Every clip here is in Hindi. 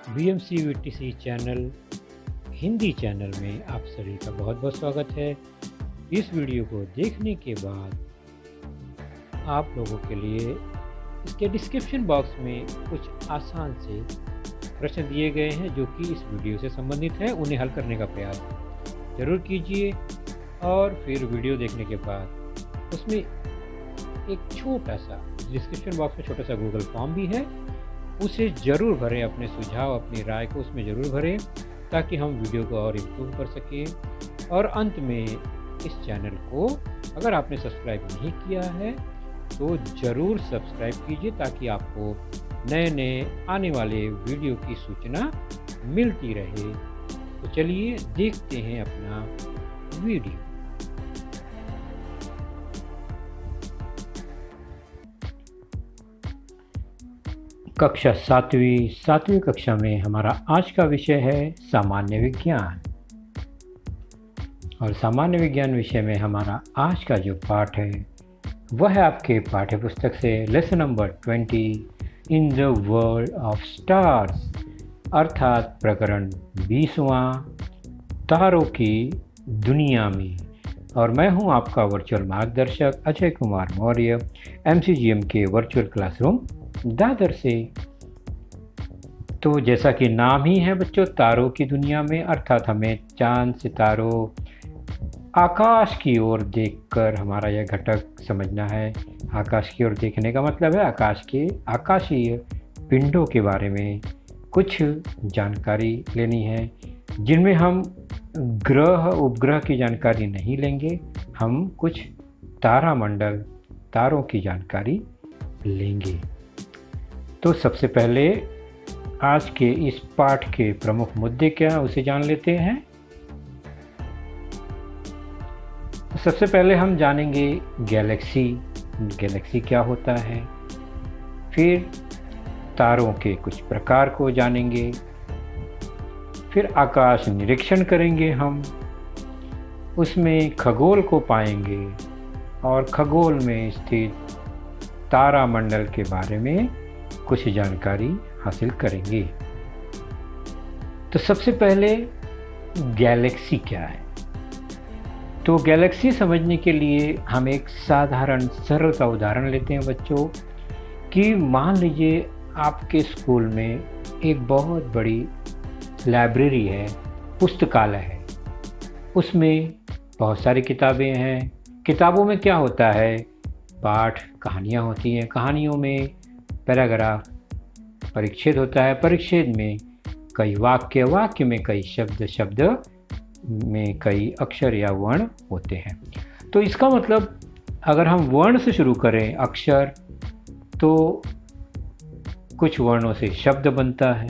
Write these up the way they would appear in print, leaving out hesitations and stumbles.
BMCVTC चैनल हिंदी चैनल में आप सभी का बहुत बहुत स्वागत है। इस वीडियो को देखने के बाद आप लोगों के लिए इसके डिस्क्रिप्शन बॉक्स में कुछ आसान से प्रश्न दिए गए हैं जो कि इस वीडियो से संबंधित है। उन्हें हल करने का प्रयास ज़रूर कीजिए और फिर वीडियो देखने के बाद उसमें एक छोटा सा डिस्क्रिप्शन बॉक्स में छोटा सा गूगल फॉर्म भी है, उसे ज़रूर भरें। अपने सुझाव अपनी राय को उसमें ज़रूर भरें ताकि हम वीडियो को और इम्प्रूव कर सकें। और अंत में इस चैनल को अगर आपने सब्सक्राइब नहीं किया है तो ज़रूर सब्सक्राइब कीजिए ताकि आपको नए नए आने वाले वीडियो की सूचना मिलती रहे। तो चलिए देखते हैं अपना वीडियो। कक्षा सातवीं कक्षा में हमारा आज का विषय है सामान्य विज्ञान। और सामान्य विज्ञान विषय में हमारा आज का जो पाठ है वह है आपके पाठ्य पुस्तक से lesson number 20 in the world of stars, अर्थात प्रकरण 20वां तारों की दुनिया में। और मैं हूं आपका वर्चुअल मार्गदर्शक अजय कुमार मौर्य, MCGM के वर्चुअल क्लासरूम दादर से। तो जैसा कि नाम ही है बच्चों, तारों की दुनिया में, अर्थात हमें चांद सितारों आकाश की ओर देखकर हमारा यह घटक समझना है। आकाश की ओर देखने का मतलब है आकाश के आकाशीय पिंडों के बारे में कुछ जानकारी लेनी है, जिनमें हम ग्रह उपग्रह की जानकारी नहीं लेंगे, हम कुछ तारामंडल तारों की जानकारी लेंगे। तो सबसे पहले आज के इस पाठ के प्रमुख मुद्दे क्या हैं उसे जान लेते हैं। तो सबसे पहले हम जानेंगे गैलेक्सी क्या होता है, फिर तारों के कुछ प्रकार को जानेंगे, फिर आकाश निरीक्षण करेंगे हम, उसमें खगोल को पाएंगे और खगोल में स्थित तारामंडल के बारे में कुछ जानकारी हासिल करेंगे। तो सबसे पहले गैलेक्सी क्या है। तो गैलेक्सी समझने के लिए हम एक साधारण सरल सा उदाहरण लेते हैं बच्चों, कि मान लीजिए आपके स्कूल में एक बहुत बड़ी लाइब्रेरी है, पुस्तकालय है, उसमें बहुत सारी किताबें हैं। किताबों में क्या होता है, पाठ कहानियाँ होती हैं, कहानियों में पैराग्राफ, परिच्छेद होता है, परिच्छेद में कई वाक्य में कई शब्द में कई अक्षर या वर्ण होते हैं। तो इसका मतलब अगर हम वर्ण से शुरू करें, अक्षर, तो कुछ वर्णों से शब्द बनता है,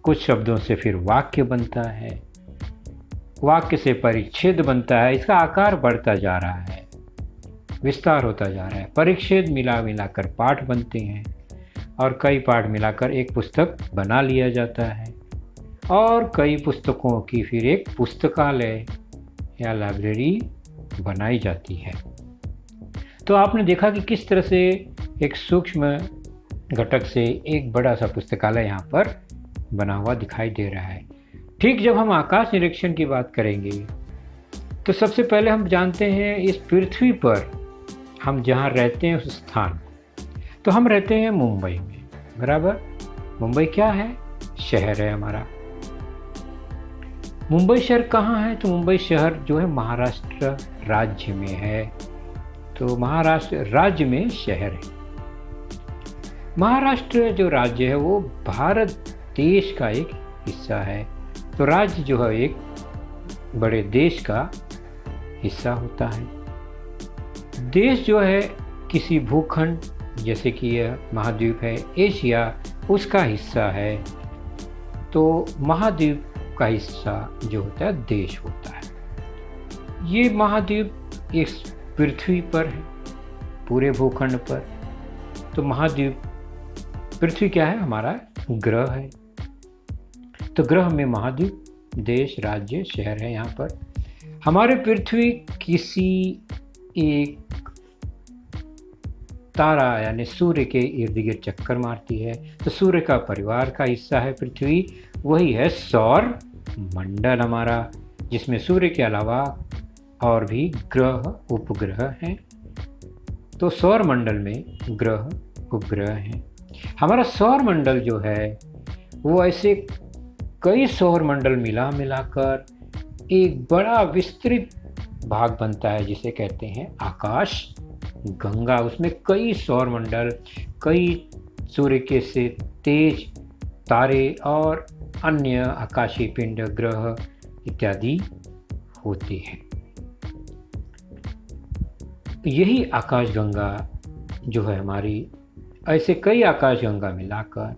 कुछ शब्दों से फिर वाक्य बनता है, वाक्य से परिच्छेद बनता है। इसका आकार बढ़ता जा रहा है, विस्तार होता जा रहा है। परिच्छेद मिलाकर पाठ बनते हैं और कई पाठ मिलाकर एक पुस्तक बना लिया जाता है और कई पुस्तकों की फिर एक पुस्तकालय या लाइब्रेरी बनाई जाती है। तो आपने देखा कि किस तरह से एक सूक्ष्म घटक से एक बड़ा सा पुस्तकालय यहाँ पर बना हुआ दिखाई दे रहा है। ठीक जब हम आकाश निरीक्षण की बात करेंगे तो सबसे पहले हम जानते हैं इस पृथ्वी पर हम जहाँ रहते हैं उस स्थान। तो हम रहते हैं मुंबई में, बराबर। मुंबई क्या है, शहर है हमारा। मुंबई शहर कहाँ है, तो मुंबई शहर जो है महाराष्ट्र राज्य में है। तो महाराष्ट्र राज्य में शहर है। महाराष्ट्र जो राज्य है वो भारत देश का एक हिस्सा है। तो राज्य जो है एक बड़े देश का हिस्सा होता है। देश जो है किसी भूखंड, जैसे कि यह महाद्वीप है एशिया, उसका हिस्सा है। तो महाद्वीप का हिस्सा जो होता है देश होता है। ये महाद्वीप इस पृथ्वी पर है, पूरे भूखंड पर। तो महाद्वीप, पृथ्वी क्या है, हमारा ग्रह है। तो ग्रह में महाद्वीप, देश, राज्य, शहर है। यहाँ पर हमारे पृथ्वी किसी एक तारा यानी सूर्य के इर्द गिर्द चक्कर मारती है। तो सूर्य का परिवार का हिस्सा है पृथ्वी, वही है सौर मंडल हमारा, जिसमें सूर्य के अलावा और भी ग्रह उपग्रह हैं। तो सौर मंडल में ग्रह उपग्रह हैं। हमारा सौर मंडल जो है वो ऐसे कई सौर मंडल मिलाकर एक बड़ा विस्तृत भाग बनता है, जिसे कहते हैं आकाश गंगा। उसमें कई सौर मंडल, कई सूर्य के से तेज तारे और अन्य आकाशीय पिंड, ग्रह इत्यादि होते हैं। यही आकाशगंगा जो है हमारी, ऐसे कई आकाशगंगा मिलाकर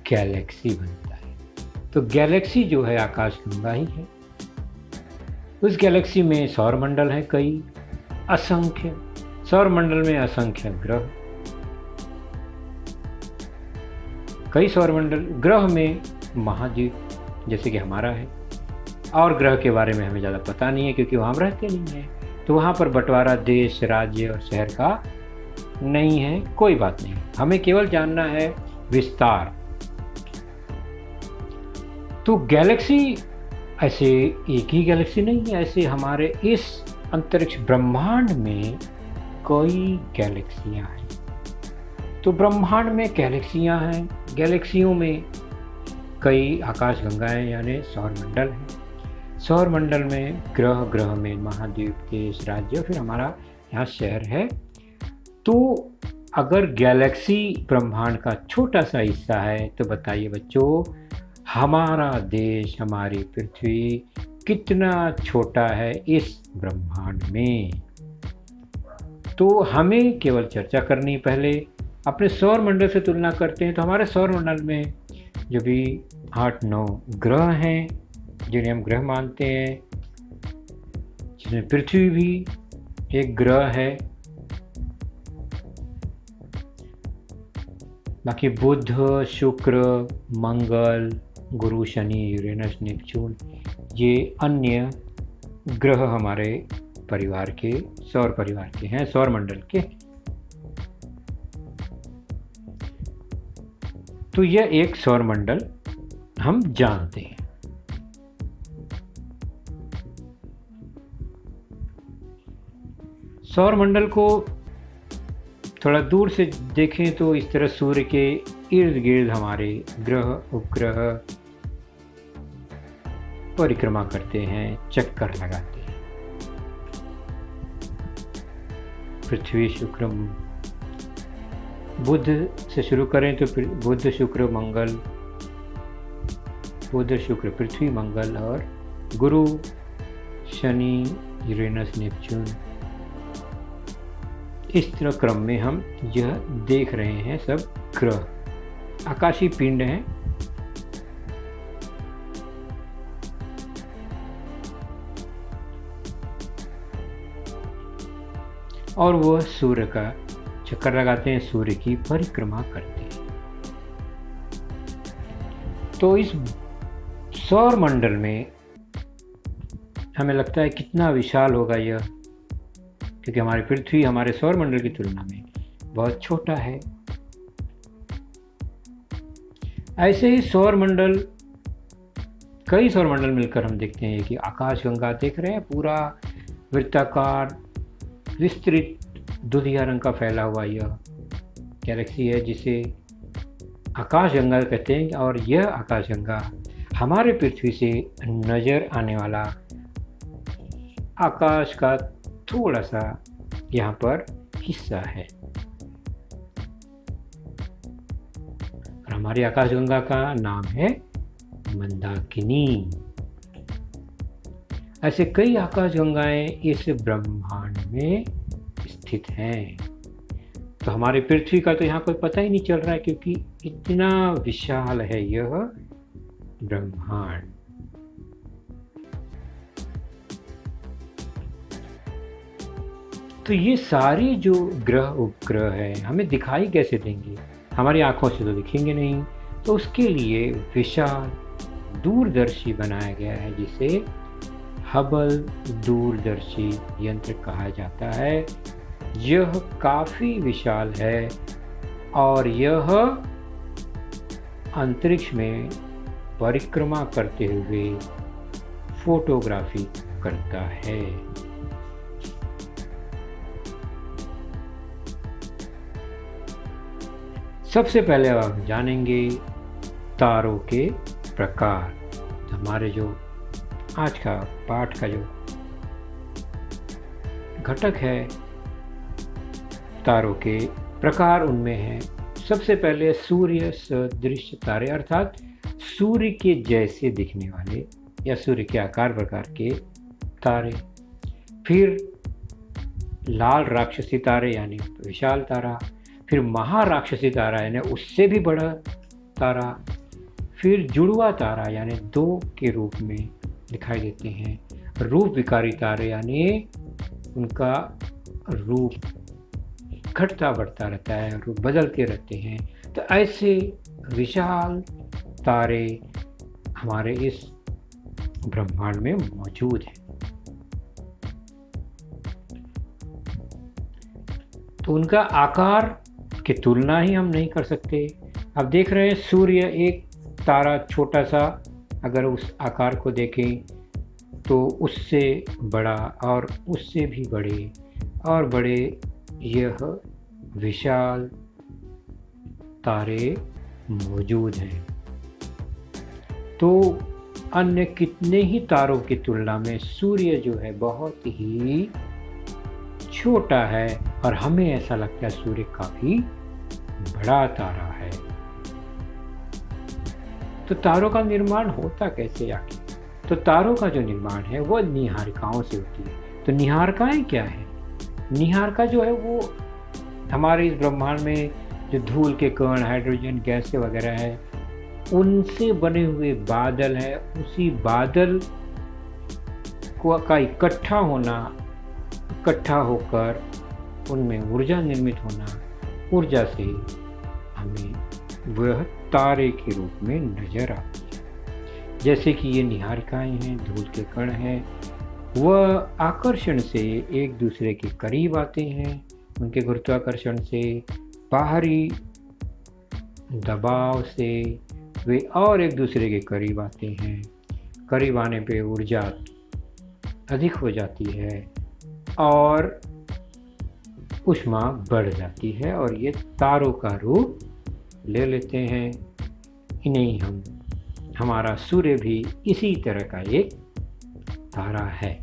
गैलेक्सी बनता है। तो गैलेक्सी जो है आकाशगंगा ही है। उस गैलेक्सी में सौर मंडल है कई, असंख्य। सौर मंडल में असंख्य ग्रह, कई सौर मंडल। ग्रह में महाद्वीप जैसे कि हमारा है, और ग्रह के बारे में हमें ज़्यादा पता नहीं है क्योंकि वहाँ हम रहते नहीं हैं। तो वहाँ पर बंटवारा देश, राज्य और शहर का नहीं है। कोई बात नहीं, हमें केवल जानना है विस्तार। तो गैलेक्सी ऐसे एक ही गैलेक्सी नहीं है, ऐसे हमारे इस अंतरिक्ष ब्रह्मांड में कई गैलेक्सियां हैं। तो ब्रह्मांड में गैलेक्सियां हैं, गैलेक्सियों में कई आकाशगंगाएं यानी सौर मंडल हैं। सौर मंडल में ग्रह, ग्रह में महाद्वीप, देश, राज्य, फिर हमारा यहाँ शहर है। तो अगर गैलेक्सी ब्रह्मांड का छोटा सा हिस्सा है तो बताइए बच्चों, हमारा देश, हमारी पृथ्वी कितना छोटा है इस ब्रह्मांड में। तो हमें केवल चर्चा करनी, पहले अपने सौर मंडल से तुलना करते हैं। तो हमारे सौर मंडल में जो भी 8-9 ग्रह हैं जिन्हें हम ग्रह मानते हैं, जिसमें पृथ्वी भी एक ग्रह है। बाकी बुध, शुक्र, मंगल, गुरु, शनि, यूरेनस, नेपच्यून, ये अन्य ग्रह हमारे परिवार के, सौर परिवार के हैं, सौर मंडल के। तो यह एक सौर मंडल हम जानते हैं। सौर मंडल को थोड़ा दूर से देखें तो इस तरह सूर्य के इर्द गिर्द हमारे ग्रह, उपग्रह परिक्रमा करते हैं, चक्कर लगाते हैं। पृथ्वी, शुक्र, बुध से शुरू करें तो बुध, शुक्र, मंगल, बुध, शुक्र, पृथ्वी, मंगल और गुरु, शनि, यूरेनस, नेपच्यून, इस तरह क्रम में हम यह देख रहे हैं। सब ग्रह आकाशीय पिंड हैं। और वह सूर्य का चक्कर लगाते हैं, सूर्य की परिक्रमा करते हैं। तो इस सौर मंडल में हमें लगता है कितना विशाल होगा यह, क्योंकि हमारी पृथ्वी हमारे सौर मंडल की तुलना में बहुत छोटा है। ऐसे ही सौर मंडल, कई सौर मंडल मिलकर हम देखते हैं कि आकाशगंगा देख रहे हैं, पूरा वृत्ताकार विस्तृत दुधिया रंग का फैला हुआ यह गैलेक्सी है जिसे आकाशगंगा कहते हैं। और यह आकाशगंगा हमारे पृथ्वी से नज़र आने वाला आकाश का थोड़ा सा यहाँ पर हिस्सा है। और हमारी आकाशगंगा का नाम है मंदाकिनी। ऐसे कई आकाशगंगाएं इस ब्रह्मांड में स्थित हैं। तो हमारी पृथ्वी का तो यहाँ कोई पता ही नहीं चल रहा है, क्योंकि इतना विशाल है यह ब्रह्मांड। तो ये सारी जो ग्रह उपग्रह है हमें दिखाई कैसे देंगे, हमारी आंखों से तो दिखेंगे नहीं। तो उसके लिए विशाल दूरदर्शी बनाया गया है जिसे हबल दूरदर्शी यंत्र कहा जाता है, यह काफ़ी विशाल है और यह अंतरिक्ष में परिक्रमा करते हुए फोटोग्राफी करता है। सबसे पहले हम जानेंगे तारों के प्रकार। हमारे जो आज का पाठ का जो घटक है तारों के प्रकार, उनमें है सबसे पहले सूर्य सदृश तारे, अर्थात सूर्य के जैसे दिखने वाले या सूर्य के आकार प्रकार के तारे। फिर लाल राक्षसी तारे यानी विशाल तारा। फिर महाराक्षसी तारा यानी उससे भी बड़ा तारा। फिर जुड़वा तारा यानी दो के रूप में दिखाई देते हैं। रूप विकारी तारे यानी उनका रूप घटता बढ़ता रहता है, रूप बदलते रहते हैं। तो ऐसे विशाल तारे हमारे इस ब्रह्मांड में मौजूद हैं। तो उनका आकार की तुलना ही हम नहीं कर सकते। अब देख रहे हैं सूर्य एक तारा छोटा सा, अगर उस आकार को देखें तो उससे बड़ा और उससे भी बड़े और बड़े यह विशाल तारे मौजूद हैं। तो अन्य कितने ही तारों की तुलना में सूर्य जो है बहुत ही छोटा है और हमें ऐसा लगता है सूर्य काफ़ी बड़ा तारा है। तो तारों का निर्माण होता कैसे आखिर? तो तारों का जो निर्माण है वह निहारिकाओं से होती है। तो निहारिकाएं क्या है? निहारिका जो है वो हमारे इस ब्रह्मांड में जो धूल के कण, हाइड्रोजन गैस वगैरह है, उनसे बने हुए बादल है। उसी बादल को का इकट्ठा होना, इकट्ठा होकर उनमें ऊर्जा निर्मित होना, ऊर्जा से हमें वह तारे के रूप में नजर आती है। जैसे कि ये निहारिकाएं हैं, धूल के कण हैं, वह आकर्षण से एक दूसरे के करीब आते हैं। उनके गुरुत्वाकर्षण से, बाहरी दबाव से वे और एक दूसरे के करीब आते हैं। करीब आने पे ऊर्जा अधिक हो जाती है और ऊष्मा बढ़ जाती है और ये तारों का रूप ले लेते हैं। इन्हें हमारा सूर्य भी इसी तरह का एक तारा है।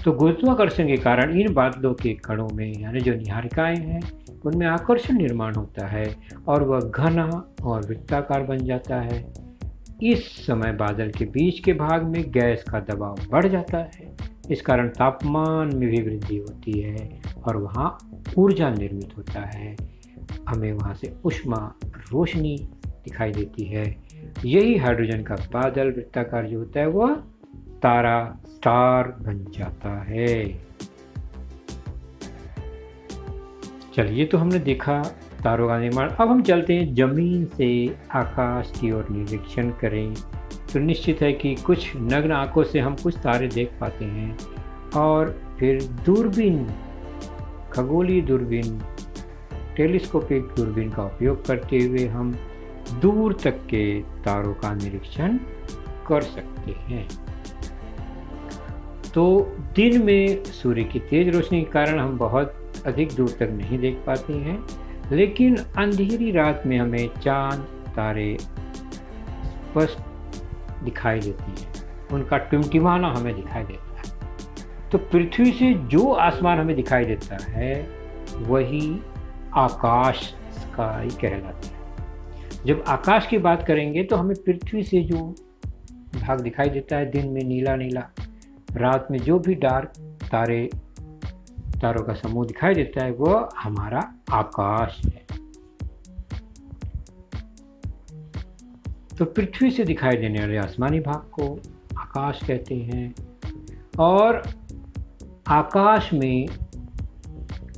तो गुरुत्वाकर्षण के कारण इन बादलों के कणों में यानी जो निहारिकाएं हैं उनमें आकर्षण निर्माण होता है और वह घना और वृत्ताकार बन जाता है। इस समय बादल के बीच के भाग में गैस का दबाव बढ़ जाता है। इस कारण तापमान में भी वृद्धि होती है और वहाँ ऊर्जा निर्मित होता है। हमें वहाँ से ऊष्मा, रोशनी दिखाई देती है। यही हाइड्रोजन का बादल वृत्ताकार जो होता है वह तारा, स्टार बन जाता है। चलिए, तो हमने देखा तारों का निर्माण। अब हम चलते हैं जमीन से आकाश की ओर निरीक्षण करें तो निश्चित है कि कुछ नग्न आंखों से हम कुछ तारे देख पाते हैं और फिर दूरबीन, खगोलीय दूरबीन, टेलीस्कोपिक दूरबीन का उपयोग करते हुए हम दूर तक के तारों का निरीक्षण कर सकते हैं। तो दिन में सूर्य की तेज रोशनी के कारण हम बहुत अधिक दूर तक नहीं देख पाते हैं, लेकिन अंधेरी रात में हमें चांद, तारे स्पष्ट दिखाई देती हैं। उनका टिमटिमाना हमें दिखाई देता है। तो पृथ्वी से जो आसमान हमें दिखाई देता है वही आकाश स्काई कहलाता है। जब आकाश की बात करेंगे तो हमें पृथ्वी से जो भाग दिखाई देता है दिन में नीला नीला, रात में जो भी डार्क तारों का समूह दिखाई देता है वह हमारा आकाश है। तो पृथ्वी से दिखाई देने वाले आसमानी भाग को आकाश कहते हैं और आकाश में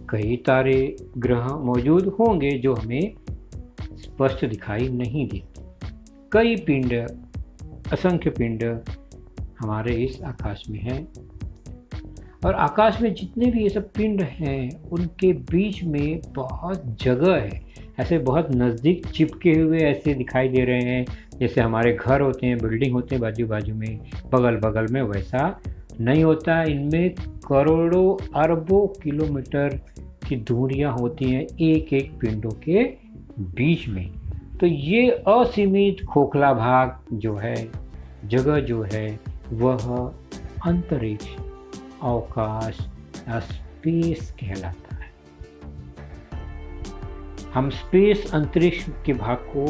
कई तारे, ग्रह मौजूद होंगे जो हमें स्पष्ट दिखाई नहीं देते। कई पिंड, असंख्य पिंड हमारे इस आकाश में हैं और आकाश में जितने भी ये सब पिंड हैं उनके बीच में बहुत जगह है, ऐसे बहुत नज़दीक चिपके हुए ऐसे दिखाई दे रहे हैं, जैसे हमारे घर होते हैं, बिल्डिंग होते हैं बाजू बाजू में, बगल बगल में, वैसा नहीं होता। इनमें करोड़ों अरबों किलोमीटर की दूरियां होती हैं एक एक पिंडों के बीच में। तो ये असीमित खोखला भाग जो है, जगह जो है, वह अंतरिक्ष, अवकाश या स्पेस कहलाता है। हम स्पेस, अंतरिक्ष के भाग को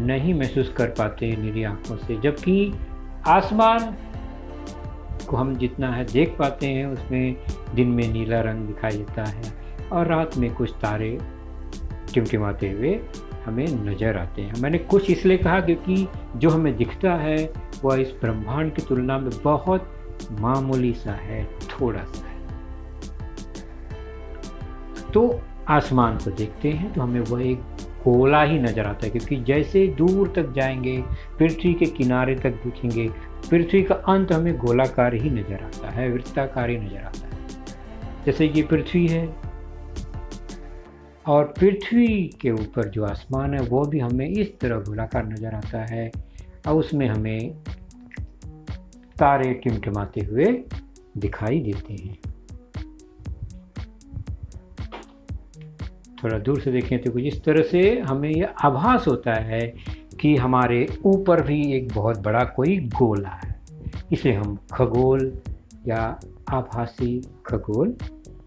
नहीं महसूस कर पाते निरी आंखों से, जबकि आसमान को हम जितना है देख पाते हैं, उसमें दिन में नीला रंग दिखाई देता है और रात में कुछ तारे टिमटिमाते हुए हमें नज़र आते हैं। मैंने कुछ इसलिए कहा क्योंकि जो हमें दिखता है वह इस ब्रह्मांड की तुलना में बहुत मामूली सा है, थोड़ा सा है। तो आसमान को देखते हैं तो हमें वह एक गोला ही नज़र आता है, क्योंकि जैसे दूर तक जाएंगे, पृथ्वी के किनारे तक देखेंगे, पृथ्वी का अंत हमें गोलाकार ही नज़र आता है, वृत्ताकार ही नज़र आता है। जैसे कि पृथ्वी है और पृथ्वी के ऊपर जो आसमान है वो भी हमें इस तरह गोलाकार नज़र आता है और उसमें हमें तारे टिमटिमाते हुए दिखाई देते हैं। थोड़ा दूर से देखें तो कुछ इस तरह से हमें यह आभास होता है कि हमारे ऊपर भी एक बहुत बड़ा कोई गोला है। इसे हम खगोल या आभासी खगोल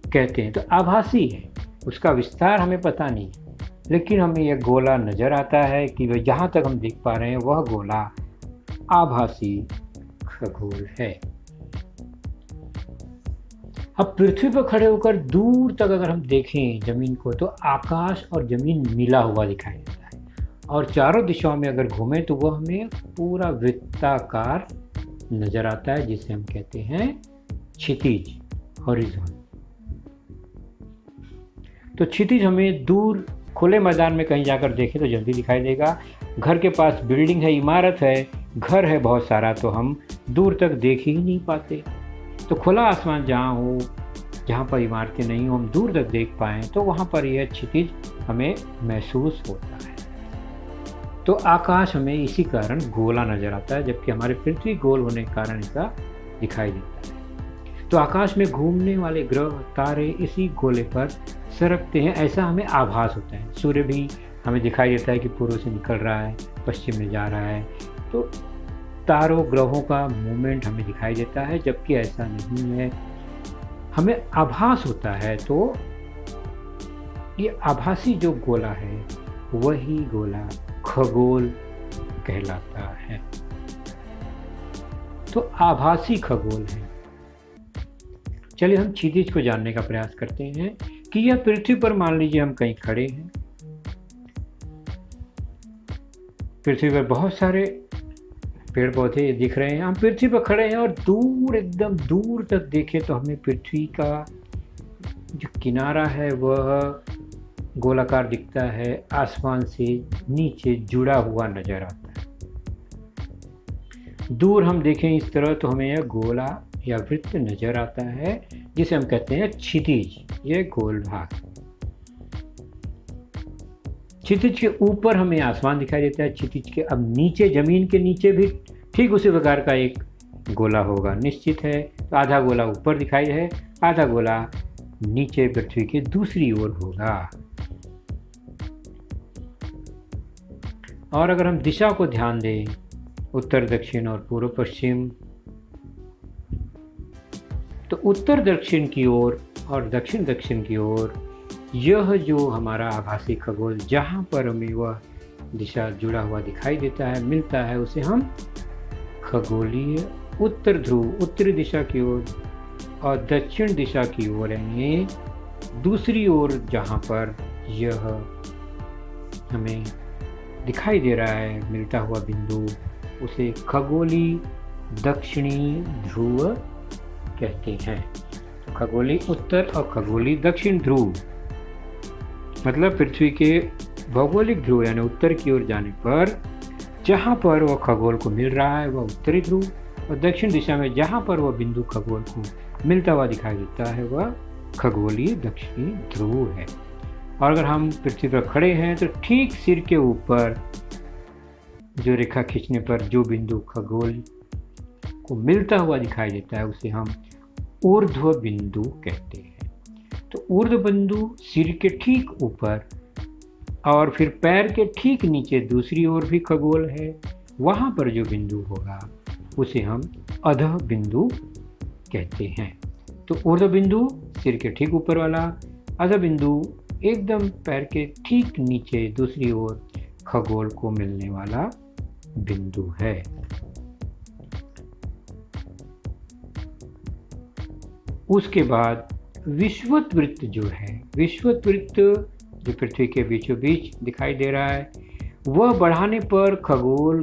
कहते हैं। तो आभासी है, उसका विस्तार हमें पता नहीं, लेकिन हमें यह गोला नज़र आता है कि वह जहाँ तक हम देख पा रहे हैं वह गोला आभासी खगोल है। अब पृथ्वी पर खड़े होकर दूर तक अगर हम देखें ज़मीन को तो आकाश और ज़मीन मिला हुआ दिखाई देता है, और चारों दिशाओं में अगर घूमें तो वह हमें पूरा वृत्ताकार नज़र आता है, जिसे हम कहते हैं क्षितिज, हॉरिजॉन। तो क्षितिज हमें दूर खुले मैदान में कहीं जाकर देखें तो जल्दी दिखाई देगा। घर के पास बिल्डिंग है, इमारत है, घर है बहुत सारा, तो हम दूर तक देख ही नहीं पाते। तो खुला आसमान जहाँ हो, जहाँ पर इमारतें नहीं हो, हम दूर तक देख पाएँ तो वहाँ पर यह क्षितिज हमें महसूस होता है। तो आकाश हमें इसी कारण गोला नज़र आता है, जबकि हमारे पृथ्वी गोल होने के कारण ऐसा दिखाई देता है। तो आकाश में घूमने वाले ग्रह, तारे इसी गोले पर सरकते हैं, ऐसा हमें आभास होता है। सूर्य भी हमें दिखाई देता है कि पूर्व से निकल रहा है, पश्चिम में जा रहा है। तो तारों, ग्रहों का मूवमेंट हमें दिखाई देता है, जबकि ऐसा नहीं है, हमें आभास होता है। तो ये आभासी जो गोला है वही गोला खगोल कहलाता है। तो आभासी खगोल है। चलिए हम क्षितिज को जानने का प्रयास करते हैं कि यह पृथ्वी पर, मान लीजिए हम कहीं खड़े हैं, पृथ्वी पर बहुत सारे पेड़ पौधे दिख रहे हैं, हम पृथ्वी पर खड़े हैं और दूर, एकदम दूर तक देखें तो हमें पृथ्वी का जो किनारा है वह गोलाकार दिखता है, आसमान से नीचे जुड़ा हुआ नजर आता है। दूर हम देखें इस तरह तो हमें यह गोला या वृत्त नजर आता है, जिसे हम कहते हैं क्षितिज, यह गोल भाग। क्षितिज के ऊपर हमें आसमान दिखाई देता है, क्षितिज के अब नीचे, जमीन के नीचे भी ठीक उसी प्रकार का एक गोला होगा, निश्चित है। तो आधा गोला ऊपर दिखाई है, आधा गोला नीचे पृथ्वी के दूसरी ओर होगा। और अगर हम दिशा को ध्यान दें, उत्तर दक्षिण और पूर्व पश्चिम, तो उत्तर दक्षिण की ओर और दक्षिण दक्षिण की ओर यह जो हमारा आभासी खगोल, जहाँ पर हमें वह दिशा जुड़ा हुआ दिखाई देता है, मिलता है, उसे हम खगोलीय उत्तर ध्रुव, उत्तरी दिशा की ओर, और दक्षिण दिशा की ओर यानी दूसरी ओर जहाँ पर यह हमें दिखाई दे रहा है मिलता हुआ बिंदु, उसे खगोली दक्षिणी ध्रुव कहते हैं। तो खगोली उत्तर और खगोली दक्षिण ध्रुव मतलब पृथ्वी के भौगोलिक ध्रुव यानी उत्तर की ओर जाने पर जहाँ पर वह खगोल को मिल रहा है वह उत्तरी ध्रुव, और दक्षिण दिशा में जहाँ पर वह बिंदु खगोल को मिलता हुआ दिखाई देता है वह खगोलीय दक्षिणी ध्रुव है। और अगर हम पृथ्वी पर खड़े हैं तो ठीक सिर के ऊपर जो रेखा खींचने पर जो बिंदु खगोल को मिलता हुआ दिखाई देता है उसे हम ऊर्ध्व बिंदु कहते हैं। तो ऊर्ध्व बिंदु सिर के ठीक ऊपर और फिर पैर के ठीक नीचे दूसरी ओर भी खगोल है, वहाँ पर जो बिंदु होगा उसे हम अधः बिंदु कहते हैं। तो ऊर्ध्व बिंदु सिर के ठीक ऊपर वाला, अधः बिंदु एकदम पैर के ठीक नीचे दूसरी ओर खगोल को मिलने वाला बिंदु है। उसके बाद विषुवत वृत्त जो है, विषुवत वृत्त जो पृथ्वी के बीचों बीच दिखाई दे रहा है, वह बढ़ाने पर खगोल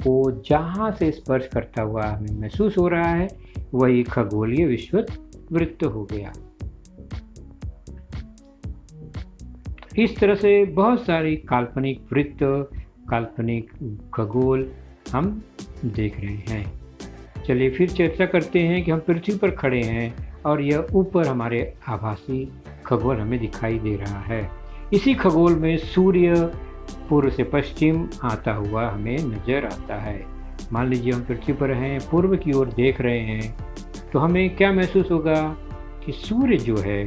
को जहाँ से स्पर्श करता हुआ हमें महसूस हो रहा है वही खगोलीय विषुवत वृत्त हो गया। इस तरह से बहुत सारी काल्पनिक वृत्त, काल्पनिक खगोल हम देख रहे हैं। चलिए फिर चर्चा करते हैं कि हम पृथ्वी पर खड़े हैं और यह ऊपर हमारे आभासी खगोल हमें दिखाई दे रहा है। इसी खगोल में सूर्य पूर्व से पश्चिम आता हुआ हमें नजर आता है। मान लीजिए हम पृथ्वी पर हैं, पूर्व की ओर देख रहे हैं, तो हमें क्या महसूस होगा कि सूर्य जो है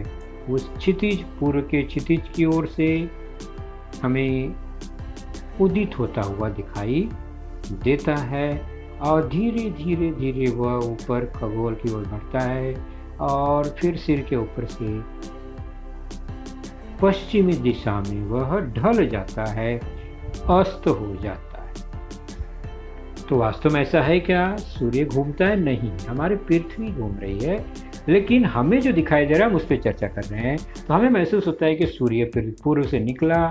वो क्षितिज, पूर्व के क्षितिज की ओर से हमें उदित होता हुआ दिखाई देता है और धीरे धीरे धीरे वह ऊपर खगोल की ओर बढ़ता है और फिर सिर के ऊपर से पश्चिमी दिशा में वह ढल जाता है, अस्त हो जाता है। तो वास्तव में ऐसा है क्या? सूर्य घूमता है? नहीं, हमारी पृथ्वी घूम रही है, लेकिन हमें जो दिखाई दे रहा है हम उस पर चर्चा कर रहे हैं। तो हमें महसूस होता है कि सूर्य पूर्व से निकला,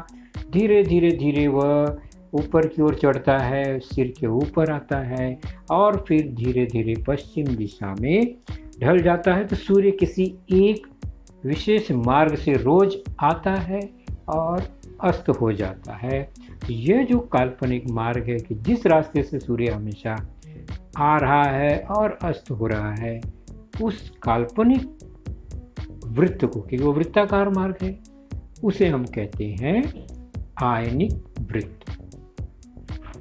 धीरे धीरे धीरे वह ऊपर की ओर चढ़ता है, सिर के ऊपर आता है और फिर धीरे धीरे पश्चिम दिशा में ढल जाता है। तो सूर्य किसी एक विशेष मार्ग से रोज आता है और अस्त हो जाता है। यह जो काल्पनिक मार्ग है कि जिस रास्ते से सूर्य हमेशा आ रहा है और अस्त हो रहा है, उस काल्पनिक वृत्त को, कि वो वृत्ताकार मार्ग है, उसे हम कहते हैं आयनिक वृत्त।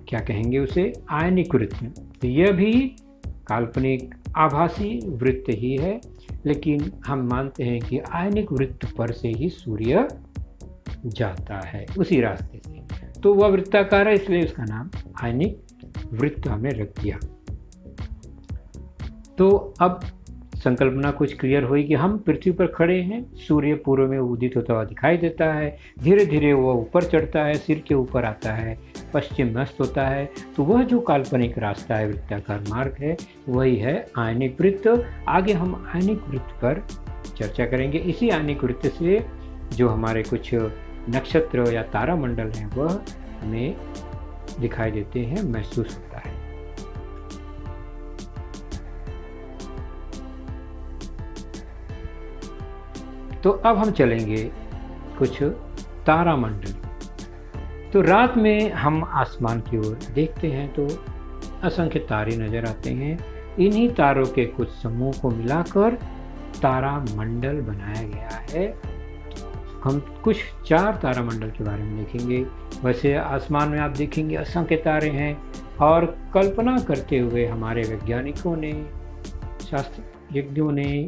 क्या कहेंगे उसे? आयनिक वृत्त। तो यह भी काल्पनिक आभासी वृत्त ही है, लेकिन हम मानते हैं कि आयनिक वृत्त पर से ही सूर्य जाता है, उसी रास्ते से। तो वह वृत्ताकार है, इसलिए उसका नाम आयनिक वृत्त हमने रख दिया। तो अब संकल्पना कुछ क्लियर हुई कि हम पृथ्वी पर खड़े हैं, सूर्य पूर्व में उदित होता हुआ दिखाई देता है, धीरे धीरे वह ऊपर चढ़ता है, सिर के ऊपर आता है, पश्चिम में अस्त होता है। तो वह जो काल्पनिक रास्ता है, वृत्ताकार मार्ग है, वही है आयनिक वृत्त। आगे हम आयनिक वृत्त पर चर्चा करेंगे। इसी आयनिक वृत्त से जो हमारे कुछ नक्षत्र या तारा मंडल हैं वह हमें दिखाई देते हैं, महसूस होता है। तो अब हम चलेंगे कुछ तारामंडल। तो रात में हम आसमान की ओर देखते हैं तो असंख्य तारे नजर आते हैं। इन्हीं तारों के कुछ समूह को मिलाकर तारामंडल बनाया गया है। हम कुछ 4 तारामंडल के बारे में देखेंगे। वैसे आसमान में आप देखेंगे असंख्य तारे हैं और कल्पना करते हुए हमारे वैज्ञानिकों ने, शास्त्रज्ञों ने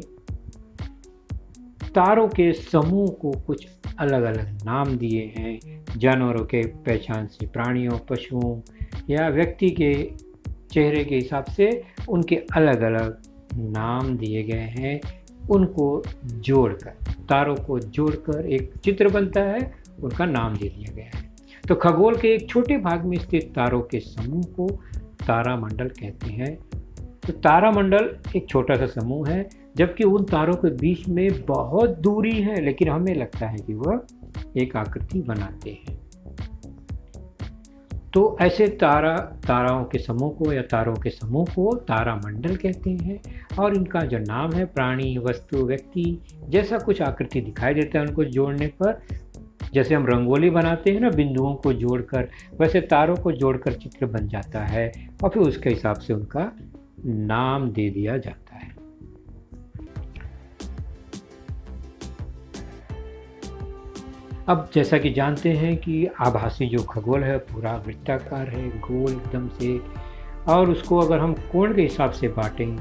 तारों के समूह को कुछ अलग अलग नाम दिए हैं। जानवरों के पहचान से, प्राणियों, पशुओं या व्यक्ति के चेहरे के हिसाब से उनके अलग अलग नाम दिए गए हैं। उनको जोड़कर, तारों को जोड़कर एक चित्र बनता है, उनका नाम दे दिया गया है। तो खगोल के एक छोटे भाग में स्थित तारों के समूह को तारामंडल कहते हैं। तो तारामंडल एक छोटा सा समूह है, जबकि उन तारों के बीच में बहुत दूरी है, लेकिन हमें लगता है कि वह एक आकृति बनाते हैं। तो ऐसे ताराओं के समूह को या तारों के समूह को तारामंडल कहते हैं। और इनका जो नाम है, प्राणी, वस्तु, व्यक्ति जैसा कुछ आकृति दिखाई देता है उनको जोड़ने पर, जैसे हम रंगोली बनाते हैं ना बिंदुओं को जोड़कर, वैसे तारों को जोड़कर चित्र बन जाता है और फिर उसके हिसाब से उनका नाम दे दिया जाता है। अब जैसा कि जानते हैं कि आभासी जो खगोल है पूरा वृत्ताकार है, गोल एकदम से, और उसको अगर हम कोण के हिसाब से बांटें,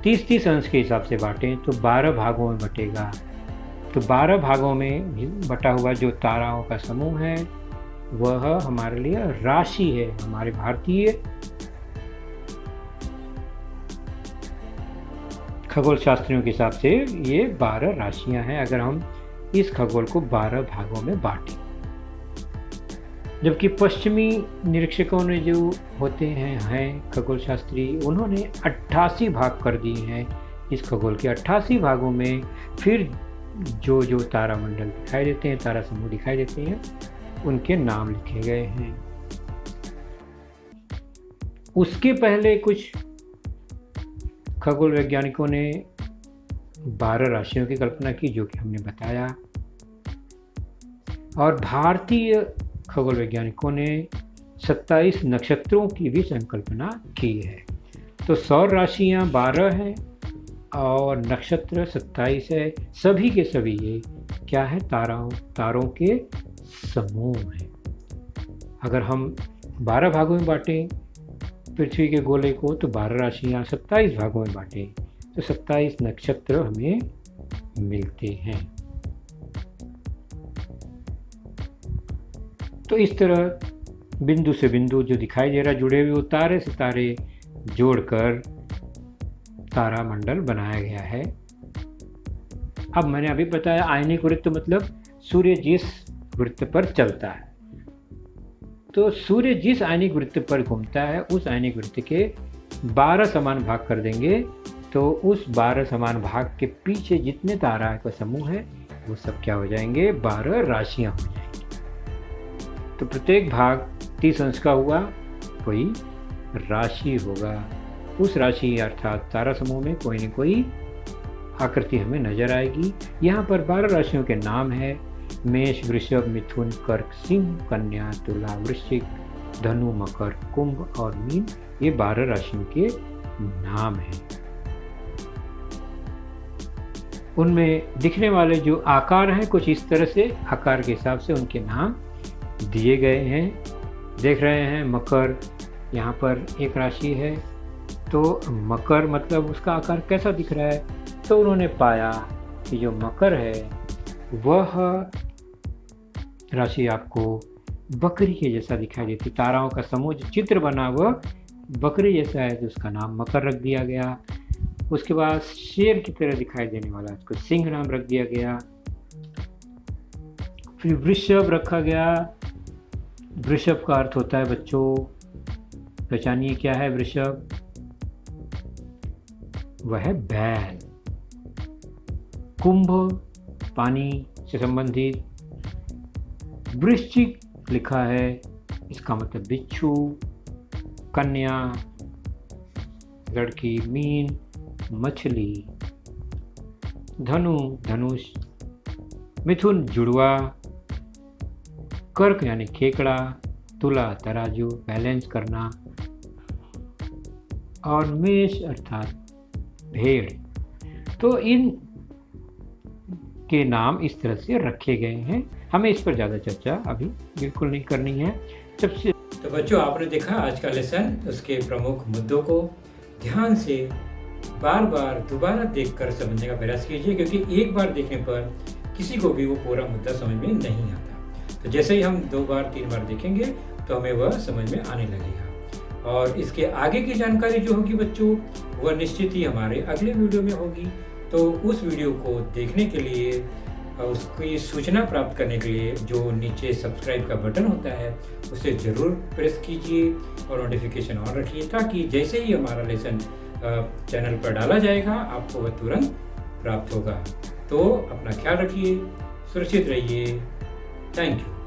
30-30 अंश के हिसाब से बांटें तो 12 भागों में बटेगा। तो 12 भागों में बटा हुआ जो ताराओं का समूह है वह हमारे लिए राशि है। हमारे भारतीय खगोल शास्त्रियों के हिसाब से ये 12 राशियां हैं अगर हम इस खगोल को 12 भागों में बांटें। जबकि पश्चिमी निरीक्षकों ने जो होते हैं खगोल शास्त्री, उन्होंने 88 भाग कर दिए हैं इस खगोल के। 88 भागों में फिर जो तारामंडल दिखाई देते हैं, तारा समूह दिखाई देते हैं, उनके नाम लिखे गए हैं। उसके पहले कुछ खगोल वैज्ञानिकों ने 12 राशियों की कल्पना की, जो कि हमने बताया, और भारतीय खगोल वैज्ञानिकों ने 27 नक्षत्रों की भी संकल्पना की है। तो सौर राशियां 12 हैं और नक्षत्र 27 है। सभी के सभी ये क्या है? तारों के समूह हैं। अगर हम 12 भागों में बांटें पृथ्वी के गोले को तो 12 राशियां 27 भागों में बांटें तो 27 नक्षत्र हमें मिलते हैं। तो इस तरह बिंदु से बिंदु जो दिखाई दे रहा जुड़े हुए तारे सितारे जोड़कर तारामंडल बनाया गया है। अब मैंने अभी बताया आयनिक वृत्त मतलब सूर्य जिस वृत्त पर चलता है, तो सूर्य जिस आयनिक वृत्त पर घूमता है उस आयनिक वृत्त के 12 समान भाग कर देंगे तो उस 12 समान भाग के पीछे जितने तारा का समूह है वो सब क्या हो जाएंगे? 12 राशियां हो जाएंगी। तो प्रत्येक भाग 30 अंश का हुआ, कोई राशि होगा। उस राशि अर्थात तारा समूह में कोई न कोई आकृति हमें नजर आएगी। यहाँ पर 12 राशियों के नाम है: मेष, वृषभ, मिथुन, कर्क, सिंह, कन्या, तुला, वृश्चिक, धनु, मकर, कुंभ और मीन। ये 12 राशियों के नाम हैं। उनमें दिखने वाले जो आकार हैं कुछ इस तरह से आकार के हिसाब से उनके नाम दिए गए हैं। देख रहे हैं मकर, यहाँ पर एक राशि है तो मकर मतलब उसका आकार कैसा दिख रहा है? तो उन्होंने पाया कि जो मकर है वह राशि आपको बकरी के जैसा दिखाई देती। ताराओं का समूह जो चित्र बना वह बकरी जैसा है तो उसका नाम मकर रख दिया गया। उसके बाद शेर की तरह दिखाई देने वाला उसको सिंह नाम रख दिया गया। फिर वृषभ रखा गया। वृषभ का अर्थ होता है बच्चों, पहचानिए क्या है वृषभ? वह है बैल। कुंभ पानी से संबंधित। वृश्चिक लिखा है, इसका मतलब बिच्छू। कन्या लड़की, मीन मछली, धनु धनुष, मिथुन जुड़वा, कर्क यानी खेकड़ा, तुला तराजू बैलेंस करना, और मेष अर्थात भेड़। तो इन के नाम इस तरह से रखे गए हैं। हमें इस पर ज़्यादा चर्चा अभी बिल्कुल नहीं करनी है। सबसे तो बच्चों आपने देखा आज का लेसन, उसके प्रमुख मुद्दों को ध्यान से बार बार दोबारा देखकर समझने का प्रयास कीजिए, क्योंकि एक बार देखने पर किसी को भी वो पूरा मुद्दा समझ में नहीं आता। तो जैसे ही हम 2 बार 3 बार देखेंगे तो हमें वह समझ में आने लगेगा। और इसके आगे की जानकारी जो होगी बच्चों वह निश्चित ही हमारे अगले वीडियो में होगी। तो उस वीडियो को देखने के लिए, उसकी सूचना प्राप्त करने के लिए जो नीचे सब्सक्राइब का बटन होता है उसे ज़रूर प्रेस कीजिए और नोटिफिकेशन ऑन रखिए, ताकि जैसे ही हमारा लेसन चैनल पर डाला जाएगा आपको वह तुरंत प्राप्त होगा। तो अपना ख्याल रखिए, सुरक्षित रहिए। Thank you.